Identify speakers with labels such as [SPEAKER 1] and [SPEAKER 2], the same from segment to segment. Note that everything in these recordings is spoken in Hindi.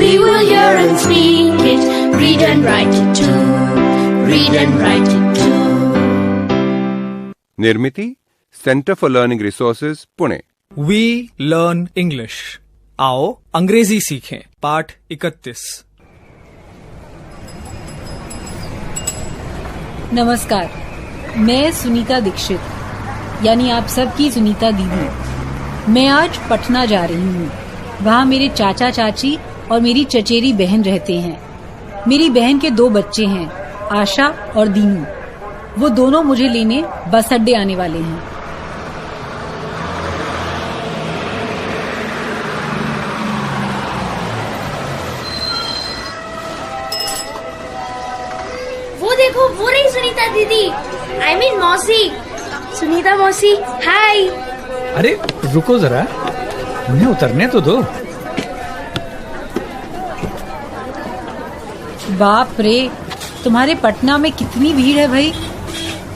[SPEAKER 1] We will hear and speak it, read and write it too. Read and write it too.
[SPEAKER 2] Nirmiti centre for learning resources Pune.
[SPEAKER 3] We learn English. आओ अंग्रेजी सीखें। पाठ 31।
[SPEAKER 4] नमस्कार, मैं सुनीता दीक्षित यानी आप सबकी सुनीता दीदी। मैं आज पटना जा रही हूँ। वहाँ मेरे चाचा चाची और मेरी चचेरी बहन रहते हैं। मेरी बहन के 2 बच्चे हैं, आशा और दीनू। वो दोनों मुझे लेने बस अड्डे आने वाले हैं।
[SPEAKER 5] वो देखो, वो रही सुनीता दीदी। I mean मौसी। सुनीता मौसी, हाय।
[SPEAKER 6] अरे रुको जरा, उन्हें उतरने तो दो।
[SPEAKER 4] बाप रे, तुम्हारे पटना में कितनी भीड़ है भाई।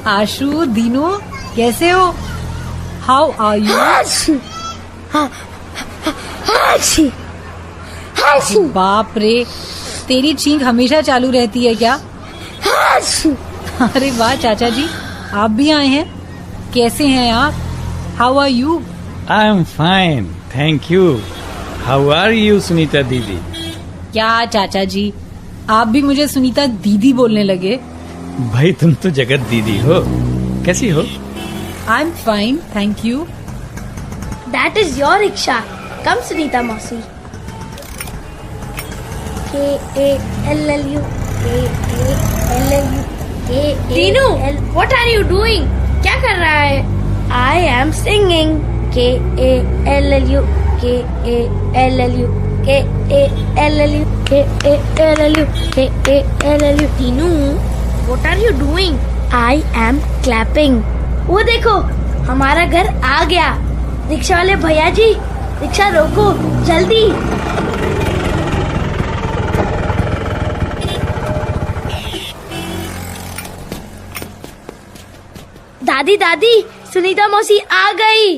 [SPEAKER 4] आशु, दीनू, कैसे हो? How are you? बाप रे, तेरी छींक हमेशा चालू रहती है क्या? अरे वाह चाचा जी, आप भी आए हैं। कैसे हैं आप? How are you?
[SPEAKER 6] I am fine, thank you. How are you Sunita didi?
[SPEAKER 4] क्या चाचा जी, आप भी मुझे सुनीता दीदी बोलने लगे।
[SPEAKER 6] भाई तुम तो जगत दीदी हो। कैसी हो?
[SPEAKER 4] आई am fine, thank you.
[SPEAKER 5] That is your rickshaw. Come Sunita मौसी। K-A-L-L-U K-A-L-L-U K-A-L-L-U। Dinu, what are you doing? क्या कर रहा है? I am singing K-A-L-L-U K-A-L-L-U K-A-L-L-U K-A-L-L-U K-A-L-L-U। Dinu, what are you doing? I am clapping। वो देखो, हमारा घर आ गया। रिक्शा वाले भैया जी, रिक्शा रोको जल्दी। दादी दादी, सुनीता मौसी आ गई।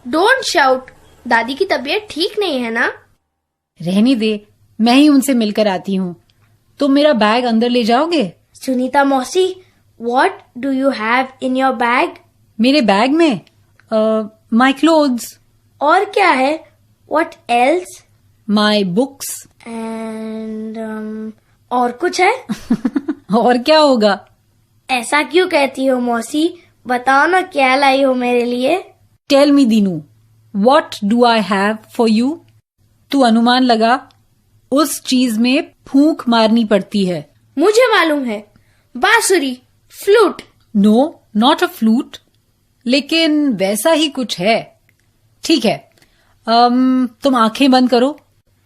[SPEAKER 5] डोंट शाउट, दादी की तबीयत ठीक नहीं है ना?
[SPEAKER 4] रहने दे, मैं ही उनसे मिलकर आती हूँ। तुम मेरा बैग अंदर ले जाओगे?
[SPEAKER 5] सुनीता मौसी, what do you have in your bag?
[SPEAKER 4] मेरे बैग में माई क्लोथ्स।
[SPEAKER 5] और क्या है? What else?
[SPEAKER 4] My books.
[SPEAKER 5] And और कुछ है?
[SPEAKER 4] और क्या होगा?
[SPEAKER 5] ऐसा क्यों कहती हो मौसी? बताओ ना क्या लाई हो मेरे लिए।
[SPEAKER 4] Tell me Dinu, what do I have for you? तू अनुमान लगा। उस चीज में फूंक मारनी पड़ती है।
[SPEAKER 5] मुझे मालूम है, बांसुरी, flute.
[SPEAKER 4] No, not a flute, लेकिन वैसा ही कुछ है। ठीक है, तुम आंखें बंद करो।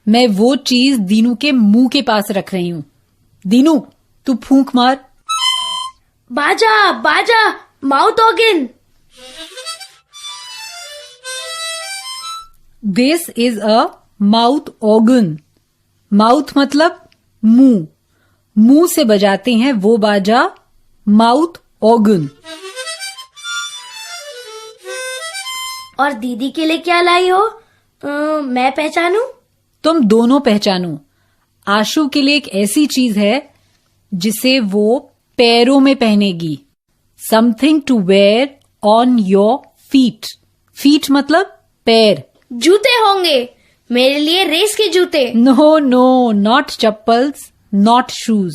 [SPEAKER 4] मैं वो चीज दीनू के मुंह के पास रख रही हूँ। दीनू, तू फूंक मार।
[SPEAKER 5] बाजा बाजा, mouth organ.
[SPEAKER 4] This is a mouth organ. Mouth मतलब मुंह। मुंह से बजाते हैं वो बाजा, माउथ ऑर्गन।
[SPEAKER 5] और दीदी के लिए क्या लाई हो? मैं पहचानू?
[SPEAKER 4] तुम दोनों पहचानो। आशु के लिए एक ऐसी चीज है जिसे वो पैरों में पहनेगी। Something to wear on your feet. Feet मतलब पैर।
[SPEAKER 5] जूते होंगे, मेरे लिए रेस के जूते।
[SPEAKER 4] No no, not chappals, not shoes.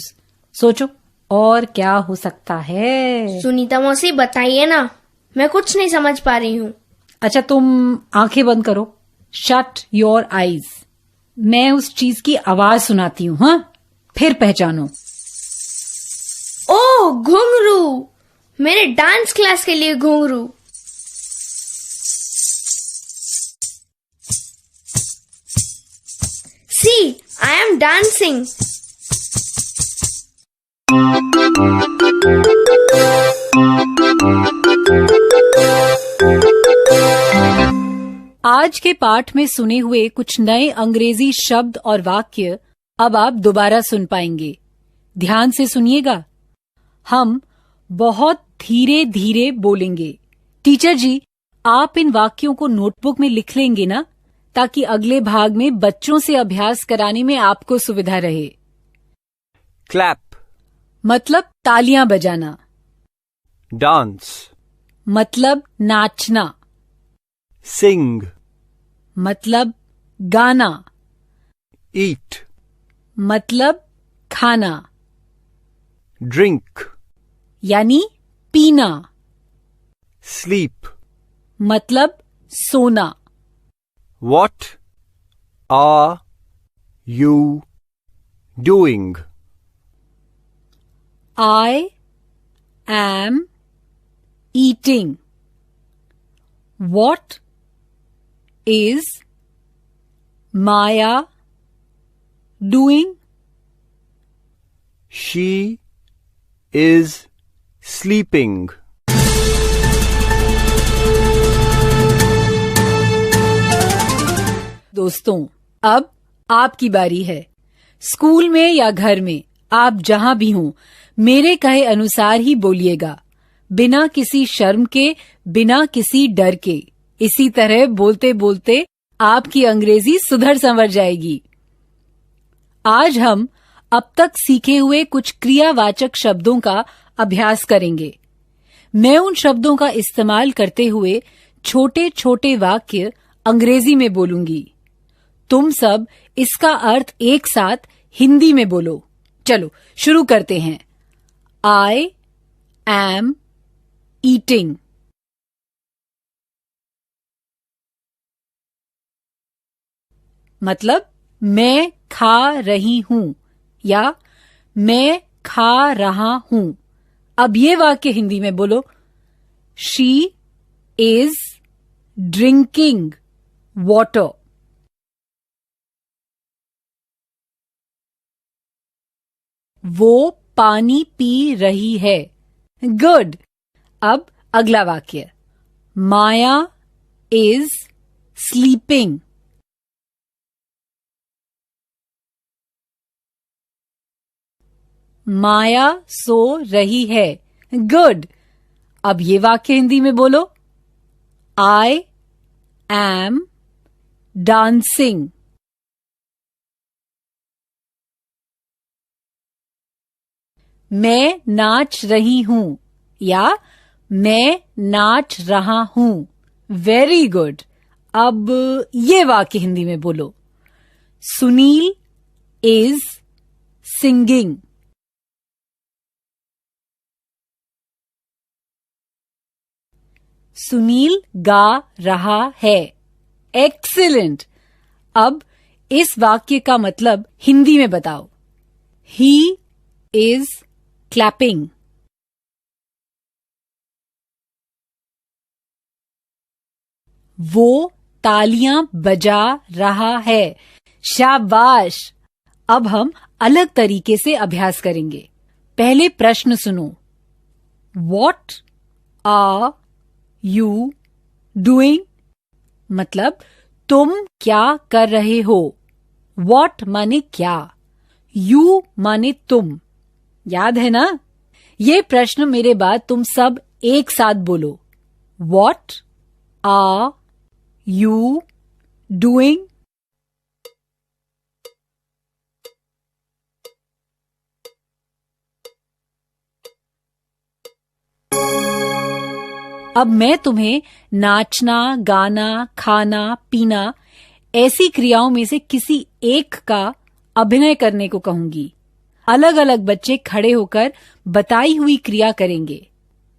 [SPEAKER 4] सोचो और क्या हो सकता है?
[SPEAKER 5] सुनीता मौसी बताइए ना, मैं कुछ नहीं समझ पा रही हूँ।
[SPEAKER 4] अच्छा, तुम आंखें बंद करो। Shut your eyes. मैं उस चीज की आवाज सुनाती हूँ, हाँ? फिर पहचानो।
[SPEAKER 5] ओह, घुंघरू। मेरे डांस क्लास के लिए घुंघरू। सी, आई एम डांसिंग।
[SPEAKER 4] आज के पाठ में सुने हुए कुछ नए अंग्रेजी शब्द और वाक्य अब आप दोबारा सुन पाएंगे। ध्यान से सुनिएगा। हम बहुत धीरे धीरे बोलेंगे। टीचर जी, आप इन वाक्यों को नोटबुक में लिख लेंगे ना, ताकि अगले भाग में बच्चों से अभ्यास कराने में आपको सुविधा रहे।
[SPEAKER 7] clap,
[SPEAKER 4] मतलब तालियां बजाना,
[SPEAKER 7] dance,
[SPEAKER 4] मतलब नाचना,
[SPEAKER 7] sing,
[SPEAKER 4] मतलब गाना,
[SPEAKER 7] eat,
[SPEAKER 4] मतलब खाना,
[SPEAKER 7] drink,
[SPEAKER 4] यानी पीना,
[SPEAKER 7] sleep.
[SPEAKER 4] मतलब सोना।
[SPEAKER 7] What are you doing?
[SPEAKER 4] I am eating. What is Maya doing?
[SPEAKER 7] She is sleeping.
[SPEAKER 4] दोस्तों, अब आपकी बारी है। स्कूल में या घर में, आप जहां भी हों, मेरे कहे अनुसार ही बोलिएगा, बिना किसी शर्म के, बिना किसी डर के। इसी तरह बोलते बोलते आपकी अंग्रेजी सुधर संवर जाएगी। आज हम अब तक सीखे हुए कुछ क्रियावाचक शब्दों का अभ्यास करेंगे। मैं उन शब्दों का इस्तेमाल करते हुए छोटे छोटे वाक्य अंग्रेजी में बोलूंगी। तुम सब इसका अर्थ एक साथ हिंदी में बोलो। चलो शुरू करते हैं। I am eating. मतलब मैं खा रही हूं या मैं खा रहा हूं। अब ये वाक्य हिंदी में बोलो। She is drinking water. वो पानी पी रही है। गुड। अब अगला वाक्य। माया इज स्लीपिंग। माया सो रही है। गुड। अब ये वाक्य हिंदी में बोलो। I am dancing. मैं नाच रही हूं या मैं नाच रहा हूं। Very good. अब ये वाक्य हिंदी में बोलो। Sunil is singing. सुनील गा रहा है। एक्सीलेंट। अब इस वाक्य का मतलब हिंदी में बताओ। He is clapping. वो तालियां बजा रहा है। शाबाश। अब हम अलग तरीके से अभ्यास करेंगे। पहले प्रश्न सुनो। What are you doing? मतलब तुम क्या कर रहे हो। What माने क्या, you माने तुम। याद है ना? ये प्रश्न मेरे बाद तुम सब एक साथ बोलो। What are you doing? अब मैं तुम्हें नाचना, गाना, खाना, पीना ऐसी क्रियाओं में से किसी एक का अभिनय करने को कहूंगी। अलग अलग बच्चे खड़े होकर बताई हुई क्रिया करेंगे।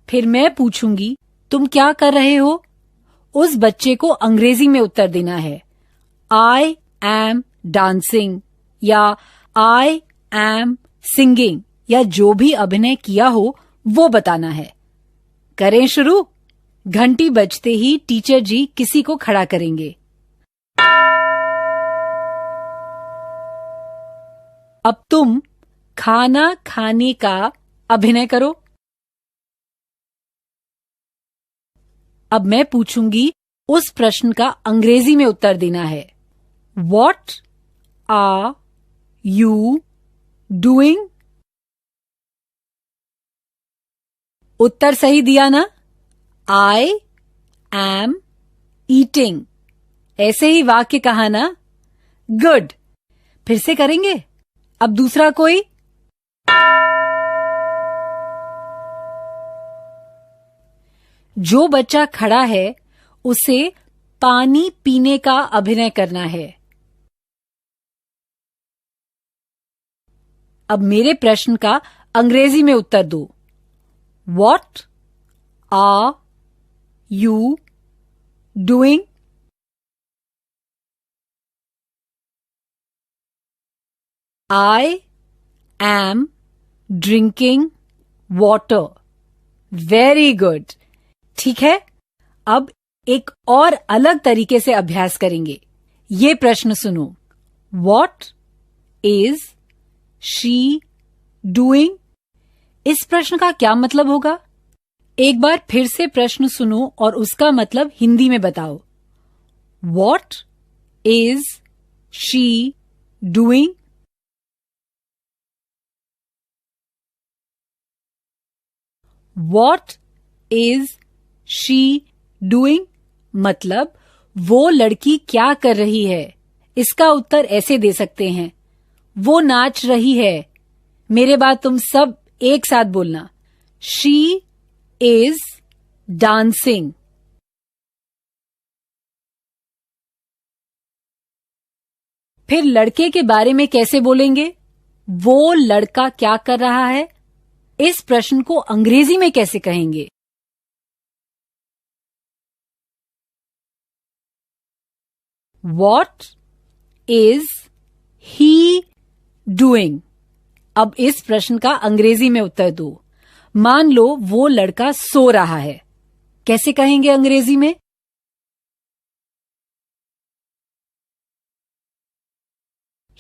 [SPEAKER 4] फिर मैं पूछूंगी, तुम क्या कर रहे हो? उस बच्चे को अंग्रेजी में उत्तर देना है। आई एम डांसिंग या आई एम सिंगिंग या जो भी अभिनय किया हो वो बताना है। करें शुरू। घंटी बजते ही टीचर जी किसी को खड़ा करेंगे। अब तुम खाना खाने का अभिनय करो। अब मैं पूछूंगी, उस प्रश्न का अंग्रेजी में उत्तर देना है। What are you doing? उत्तर सही दिया ना? I am eating. ऐसे ही वाक्य कहा ना? गुड। फिर से करेंगे। अब दूसरा कोई? जो बच्चा खड़ा है उसे पानी पीने का अभिनय करना है। अब मेरे प्रश्न का अंग्रेजी में उत्तर दो। What are you doing? I am drinking water. Very good. ठीक है, अब एक और अलग तरीके से अभ्यास करेंगे। ये प्रश्न सुनो। What is she doing? इस प्रश्न का क्या मतलब होगा? एक बार फिर से प्रश्न सुनो और उसका मतलब हिंदी में बताओ। What is she doing? What is she doing? मतलब वो लड़की क्या कर रही है? इसका उत्तर ऐसे दे सकते हैं, वो नाच रही है। मेरे बाद तुम सब एक साथ बोलना। She is dancing. फिर लड़के के बारे में कैसे बोलेंगे? वो लड़का क्या कर रहा है? इस प्रश्न को अंग्रेजी में कैसे कहेंगे? What is he doing? अब इस प्रश्न का अंग्रेजी में उत्तर दो। मान लो वो लड़का सो रहा है, कैसे कहेंगे अंग्रेजी में?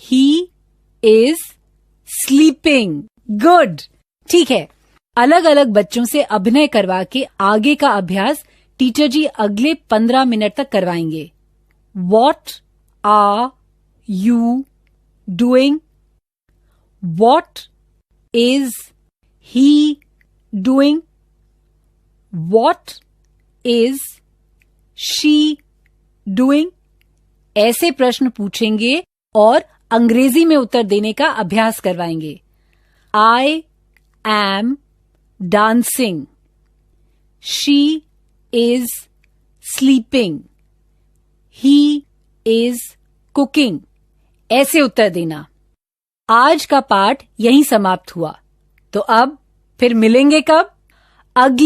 [SPEAKER 4] He is sleeping. Good. ठीक है, अलग अलग बच्चों से अभिनय करवा के आगे का अभ्यास टीचर जी अगले 15 मिनट तक करवाएंगे। What are you doing? What is he doing? What is she doing? ऐसे प्रश्न पूछेंगे और अंग्रेजी में उत्तर देने का अभ्यास करवाएंगे। I am dancing. She is sleeping. He is cooking. ऐसे उत्तर देना। आज का पाठ यहीं समाप्त हुआ। तो अब फिर मिलेंगे कब? अगले